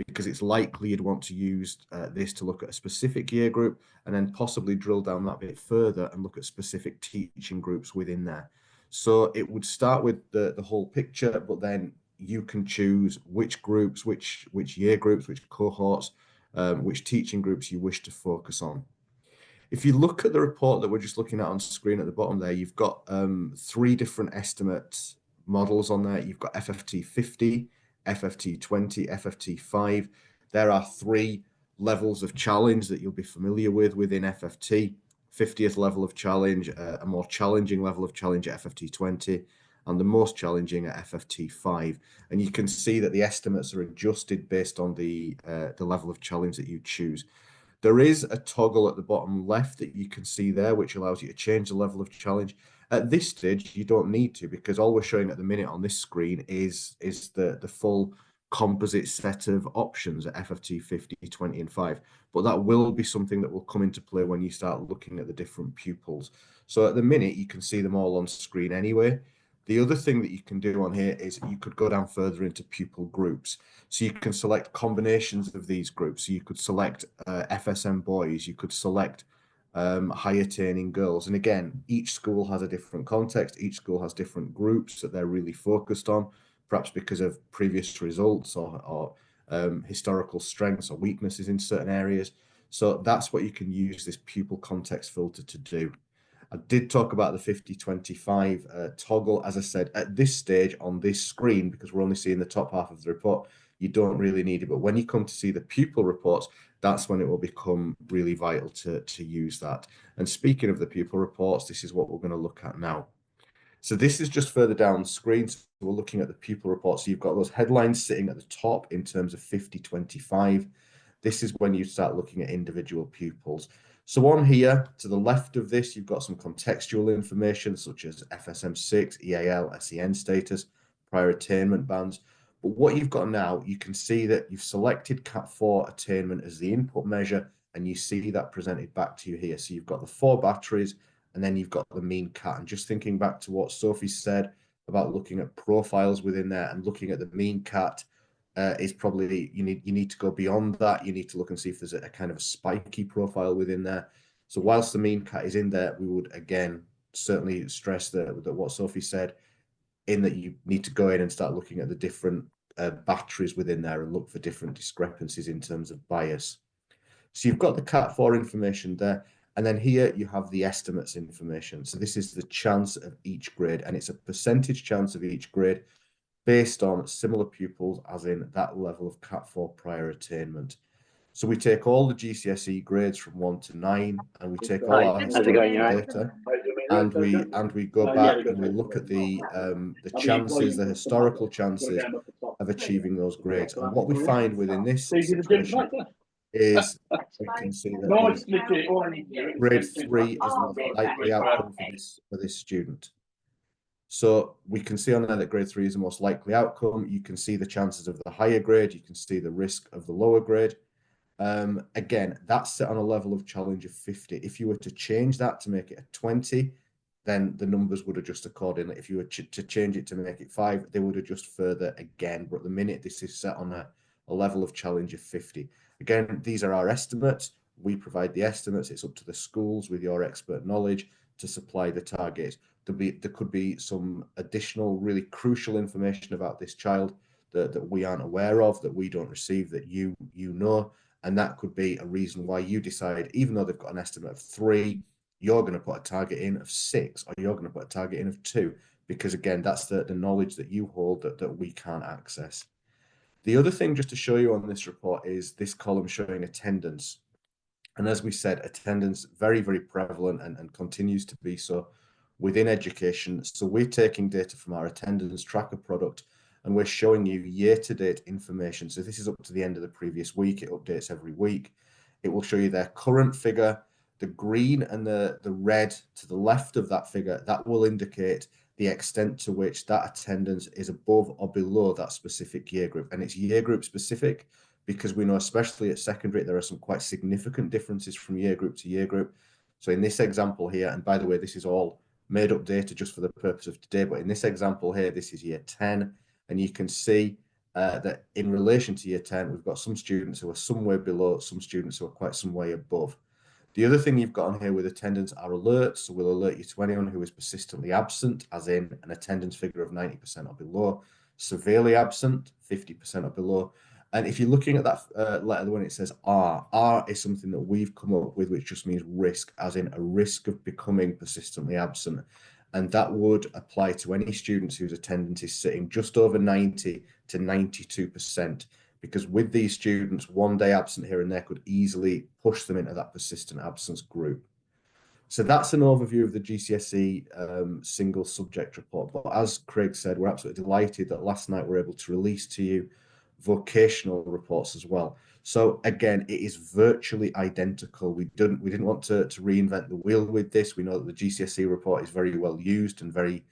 because it's likely you'd want to use this to look at a specific year group, and then possibly drill down that bit further and look at specific teaching groups within there. So it would start with the whole picture, but then you can choose which groups, which year groups, which cohorts, which teaching groups you wish to focus on. If you look at the report that we're just looking at on screen at the bottom there, you've got 3 different estimate models on there. You've got FFT 50, FFT 20, FFT 5. There are 3 levels of challenge that you'll be familiar with within FFT. 50th level of challenge, a more challenging level of challenge at FFT 20, and the most challenging at FFT 5. And you can see that the estimates are adjusted based on the level of challenge that you choose. There is a toggle at the bottom left that you can see there, which allows you to change the level of challenge. At this stage, you don't need to, because all we're showing at the minute on this screen is the full composite set of options at FFT 50, 20, and 5. But that will be something that will come into play when you start looking at the different pupils. So at the minute, you can see them all on screen anyway. The other thing that you can do on here is you could go down further into pupil groups. So you can select combinations of these groups. So you could select FSM boys, you could select high attaining girls. And again, each school has a different context. Each school has different groups that they're really focused on, perhaps because of previous results or historical strengths or weaknesses in certain areas. So that's what you can use this pupil context filter to do. I did talk about the 50-25 toggle. As I said, at this stage on this screen, because we're only seeing the top half of the report, you don't really need it. But when you come to see the pupil reports, that's when it will become really vital to use that. And speaking of the pupil reports, this is what we're going to look at now. So this is just further down the screen. So we're looking at the pupil reports. So you've got those headlines sitting at the top in terms of 50-25. This is when you start looking at individual pupils. So on here, to the left of this, you've got some contextual information such as FSM6, EAL, SEN status, prior attainment bands. But what you've got now, you can see that you've selected Cat4 attainment as the input measure, and you see that presented back to you here. So you've got the 4 batteries, and then you've got the mean cat. And just thinking back to what Sophie said about looking at profiles within there and looking at the mean cat, is probably you need to go beyond that. You need to look and see if there's a kind of a spiky profile within there. So whilst the mean cat is in there, we would again certainly stress that what Sophie said, in that you need to go in and start looking at the different batteries within there and look for different discrepancies in terms of bias. So you've got the Cat4 information there, and then here you have the estimates information. So this is the chance of each grade, and it's a percentage chance of each grade based on similar pupils, as in that level of Cat4 prior attainment. So we take all the GCSE grades from 1 to 9, and we take all our historical data, and we go back and we look at the chances, the historical chances of achieving those grades. And what we find within this situation is we can see that grade 3 is the most likely outcome for this student. So we can see on there that grade 3 is the most likely outcome. You can see the chances of the higher grade. You can see the risk of the lower grade. Again, that's set on a level of challenge of 50. If you were to change that to make it a 20, then the numbers would adjust accordingly. If you were to change it to make it 5, they would adjust further again. But at the minute, this is set on a level of challenge of 50. Again, these are our estimates. We provide the estimates. It's up to the schools with your expert knowledge to supply the targets. There could be some additional really crucial information about this child that we aren't aware of, that we don't receive, that you know, and that could be a reason why you decide, even though they've got an estimate of 3, you're going to put a target in of 6, or you're going to put a target in of 2, because again, that's the knowledge that you hold that we can't access. The other thing just to show you on this report is this column showing attendance. And as we said, attendance very, very prevalent and continues to be so within education. So we're taking data from our attendance tracker product, and we're showing you year-to-date information. So this is up to the end of the previous week. It updates every week. It will show you their current figure. The green and the red to the left of that figure, that will indicate the extent to which that attendance is above or below that specific year group. And it's year group specific, because we know, especially at secondary, there are some quite significant differences from year group to year group. So in this example here, and by the way, this is all made up data just for the purpose of today, but in this example here, this is year 10, and you can see that in relation to year 10, we've got some students who are somewhere below, some students who are quite some way above. The other thing you've got on here with attendance are alerts. So we'll alert you to anyone who is persistently absent, as in an attendance figure of 90% or below, severely absent, 50% or below. And if you're looking at that letter when it says R is something that we've come up with, which just means risk, as in a risk of becoming persistently absent. And that would apply to any students whose attendance is sitting just over 90 to 92%, because with these students, 1 day absent here and there could easily push them into that persistent absence group. So that's an overview of the GCSE single subject report. But as Craig said, we're absolutely delighted that last night we're able to release to you vocational reports as well. So again, it is virtually identical. We didn't want to reinvent the wheel with this. We know that the GCSE report is very well used and very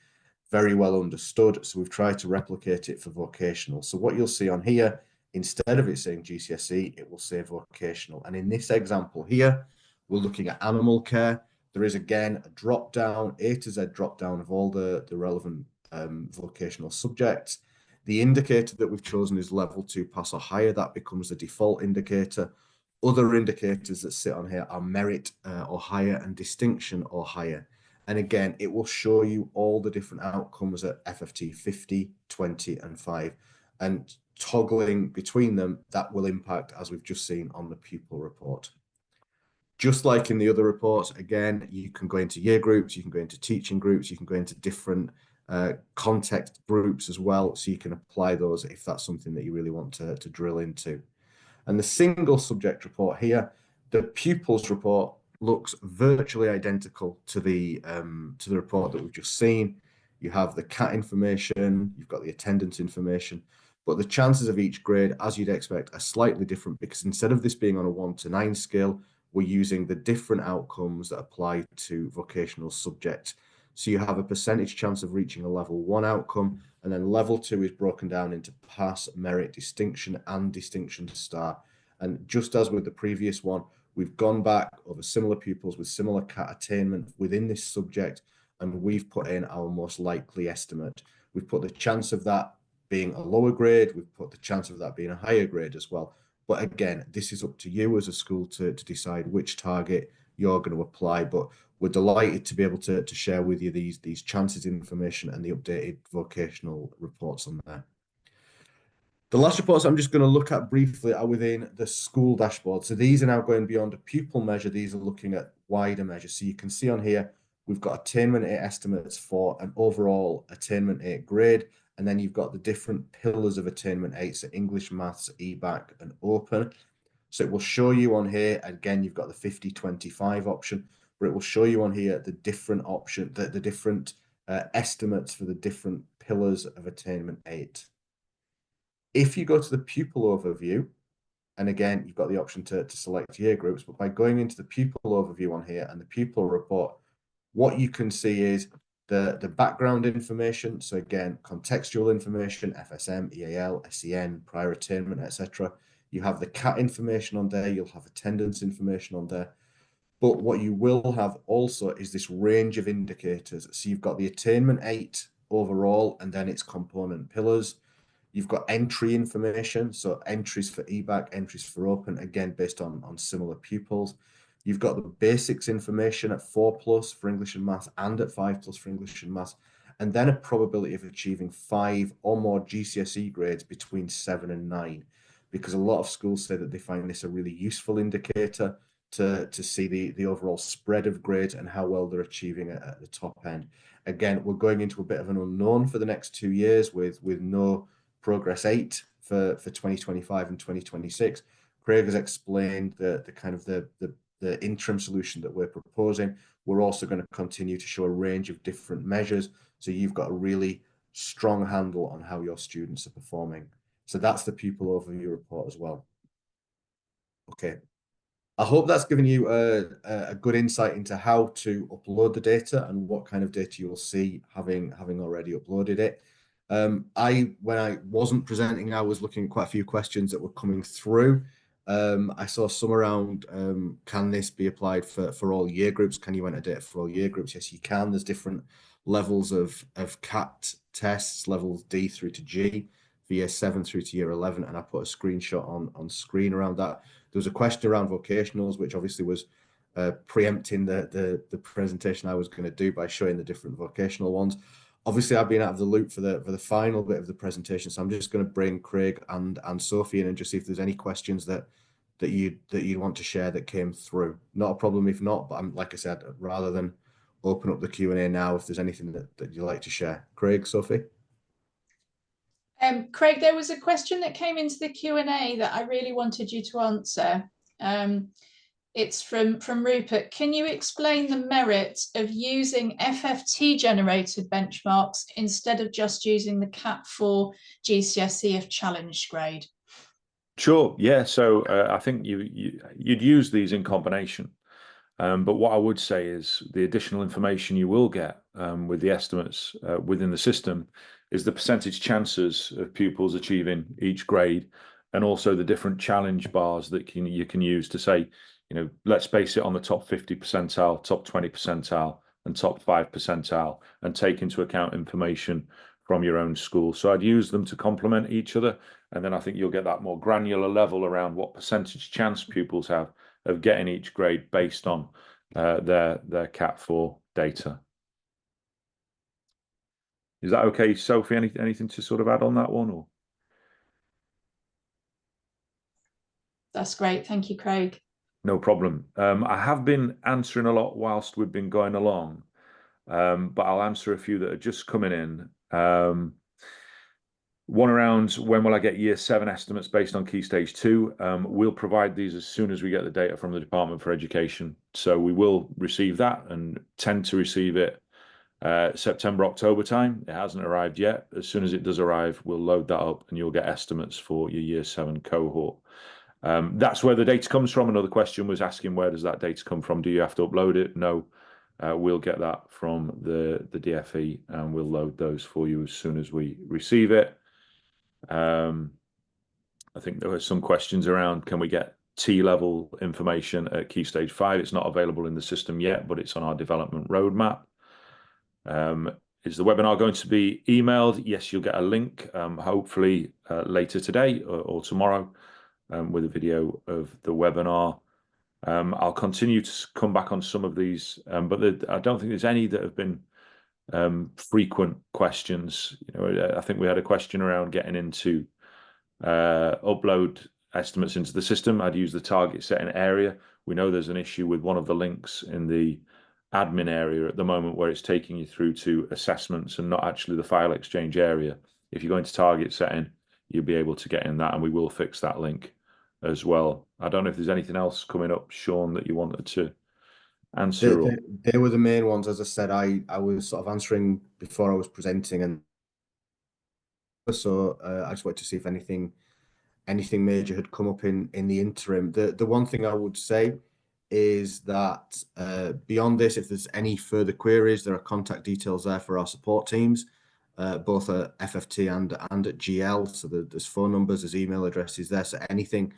well understood. So we've tried to replicate it for vocational. So what you'll see on here, instead of it saying GCSE, it will say vocational. And in this example here, we're looking at animal care. There is again a drop down, A to Z drop down of all the relevant vocational subjects. The indicator that we've chosen is level 2 pass or higher. That becomes the default indicator. Other indicators that sit on here are merit or higher and distinction or higher. And again, it will show you all the different outcomes at FFT 50, 20, and 5. And toggling between them, that will impact, as we've just seen on the pupil report. Just like in the other reports, again, you can go into year groups, you can go into teaching groups, you can go into different context groups as well, so you can apply those if that's something that you really want to drill into. And the single subject report here, the pupils report looks virtually identical to the report that we've just seen. You have the CAT information, you've got the attendance information, but the chances of each grade, as you'd expect, are slightly different, because instead of this being on a 1 to 9 scale, we're using the different outcomes that apply to vocational subjects. So you have a percentage chance of reaching a level 1 outcome, and then level 2 is broken down into pass, merit, distinction, and distinction star. And just as with the previous one, we've gone back over similar pupils with similar CAT attainment within this subject, and we've put in our most likely estimate. We've put the chance of that being a lower grade, we've put the chance of that being a higher grade as well. But again, this is up to you as a school to decide which target you're going to apply. But we're delighted to be able to share with you these chances information and the updated vocational reports on there. The last reports I'm just going to look at briefly are within the school dashboard. So these are now going beyond a pupil measure. These are looking at wider measures. So you can see on here, we've got attainment 8 estimates for an overall attainment 8 grade. And then you've got the different pillars of attainment 8, so English, maths, EBAC, and open. So it will show you on here, again, you've got the 50-25 option, but it will show you on here the different option, the different estimates for the different pillars of attainment 8. If you go to the pupil overview, and again, you've got the option to select year groups, but by going into the pupil overview on here and the pupil report, what you can see is the background information. So again, contextual information, FSM, EAL, SEN, prior attainment, etc. You have the CAT information on there. You'll have attendance information on there. But what you will have also is this range of indicators. So you've got the attainment 8 overall, and then its component pillars. You've got entry information, so entries for EBAC, entries for open, again, based on similar pupils. You've got the basics information at 4+ for English and Maths and at 5+ for English and Maths, and then a probability of achieving 5 or more GCSE grades between 7 and 9, because a lot of schools say that they find this a really useful indicator to see the overall spread of grades and how well they're achieving at the top end. Again, we're going into a bit of an unknown for the next 2 years with no Progress 8 for 2025 and 2026. Craig has explained the kind of the interim solution that we're proposing. We're also going to continue to show a range of different measures, so you've got a really strong handle on how your students are performing. So that's the pupil overview report as well. Okay. I hope that's given you a good insight into how to upload the data and what kind of data you'll see having already uploaded it. When I wasn't presenting, I was looking at quite a few questions that were coming through. I saw some around, can this be applied for all year groups? Can you enter data for all year groups? Yes, you can. There's different levels of CAT tests, levels D through to G, for year 7 through to year 11, and I put a screenshot on screen around that. There was a question around vocationals, which obviously was preempting the presentation I was going to do by showing the different vocational ones. Obviously, I've been out of the loop for the final bit of the presentation, so I'm just going to bring Craig and Sophie in and just see if there's any questions that you'd want to share that came through. Not a problem if not, but like I said, rather than open up the Q&A now, if there's anything that you'd like to share. Craig, Sophie? Craig, there was a question that came into the Q&A that I really wanted you to answer. It's from Rupert. Can you explain the merit of using FFT generated benchmarks instead of just using the KS4 GCSE challenge grade? Sure. Yeah. So I think you'd use these in combination. But what I would say is the additional information you will get with the estimates within the system is the percentage chances of pupils achieving each grade, and also the different challenge bars that you can use to say, let's base it on the top 50 percentile, top 20 percentile, and top 5 percentile, and take into account information from your own school. So I'd use them to complement each other, and then I think you'll get that more granular level around what percentage chance pupils have of getting each grade based on their KS4 data. Is that okay, Sophie? Anything to sort of add on that one, or? That's great. Thank you, Craig. No problem. I have been answering a lot whilst we've been going along, but I'll answer a few that are just coming in. One around when will I get year 7 estimates based on Key Stage 2? We'll provide these as soon as we get the data from the Department for Education. So we will receive that and tend to receive it September, October time. It hasn't arrived yet. As soon as it does arrive, we'll load that up and you'll get estimates for your year 7 cohort. That's where the data comes from. Another question was asking, where does that data come from? Do you have to upload it? No. We'll get that from the DFE and we'll load those for you as soon as we receive it. I think there were some questions around, can we get T-level information at Key Stage 5? It's not available in the system yet, but it's on our development roadmap. Is the webinar going to be emailed? Yes, you'll get a link, hopefully later today or tomorrow, with a video of the webinar. I'll continue to come back on some of these, but I don't think there's any that have been frequent questions. I think we had a question around getting into upload estimates into the system. I'd use the target setting area. We know there's an issue with one of the links in the admin area at the moment where it's taking you through to assessments and not actually the file exchange area. If you go into target setting, you'll be able to get in that, and we will fix that link as well. I don't know if there's anything else coming up, Sean, that you wanted to answer. They were the main ones. As I said, I was sort of answering before I was presenting, and so I just wanted to see if anything major had come up in the interim. The one thing I would say is that beyond this, if there's any further queries, there are contact details there for our support teams, both at FFT and at GL. So there's phone numbers, there's email addresses there. So anything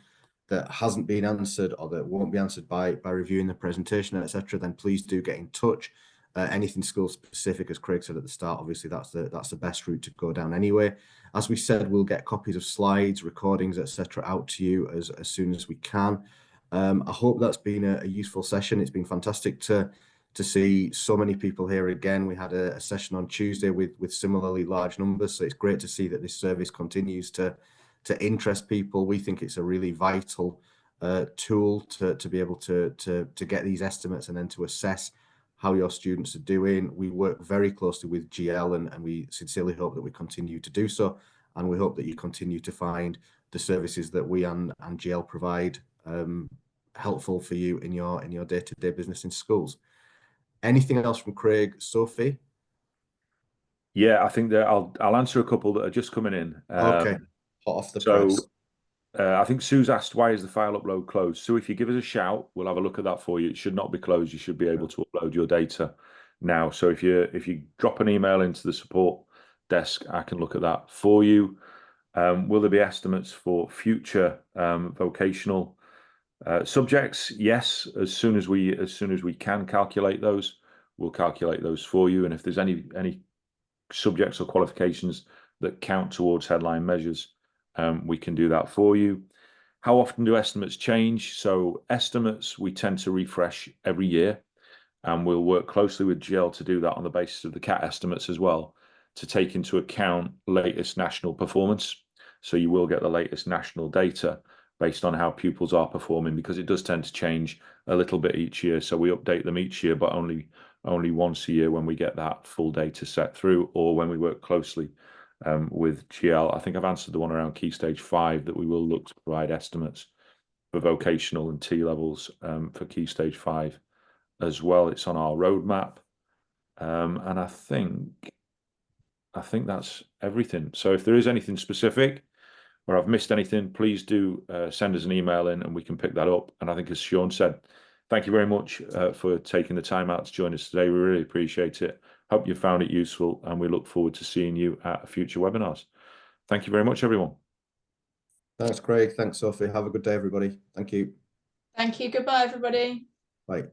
that hasn't been answered or that won't be answered by reviewing the presentation, etc., then please do get in touch. Anything school specific, as Craig said at the start, obviously that's the best route to go down anyway. As we said, we'll get copies of slides, recordings, etc., out to you as soon as we can. I hope that's been a useful session. It's been fantastic to see so many people here again. We had a session on Tuesday with similarly large numbers, so it's great to see that this service continues to interest people. We think it's a really vital tool to be able to get these estimates and then to assess how your students are doing. We work very closely with GL and we sincerely hope that we continue to do so, and we hope that you continue to find the services that we and GL provide helpful for you in your day-to-day business in schools. Anything else from Craig? Sophie? Yeah, I think that I'll answer a couple that are just coming in. Okay, hot off the press. I think Sue's asked, why is the file upload closed? So if you give us a shout, we'll have a look at that for you. It should not be closed. You should be able to upload your data now. So if you drop an email into the support desk, I can look at that for you. Will there be estimates for future vocational subjects? Yes, as soon as we can calculate those, we'll calculate those for you. And if there's any subjects or qualifications that count towards headline measures, we can do that for you. How often do estimates change? So estimates, we tend to refresh every year, and we'll work closely with GL to do that on the basis of the CAT estimates as well. to take into account latest national performance. So you will get the latest national data based on how pupils are performing, because it does tend to change a little bit each year. So we update them each year, but only once a year when we get that full data set through, or when we work closely with GL. I think I've answered the one around Key Stage 5, that we will look to provide estimates for vocational and T levels for Key Stage 5 as well. It's on our roadmap. And I think that's everything. So if there is anything specific or I've missed anything, please do send us an email in and we can pick that up. And I think, as Sean said, thank you very much for taking the time out to join us today. We really appreciate it. Hope you found it useful, and we look forward to seeing you at future webinars. Thank you very much, everyone. Thanks, Craig. Thanks, Sophie. Have a good day, everybody. Thank you. Thank you. Goodbye, everybody. Bye.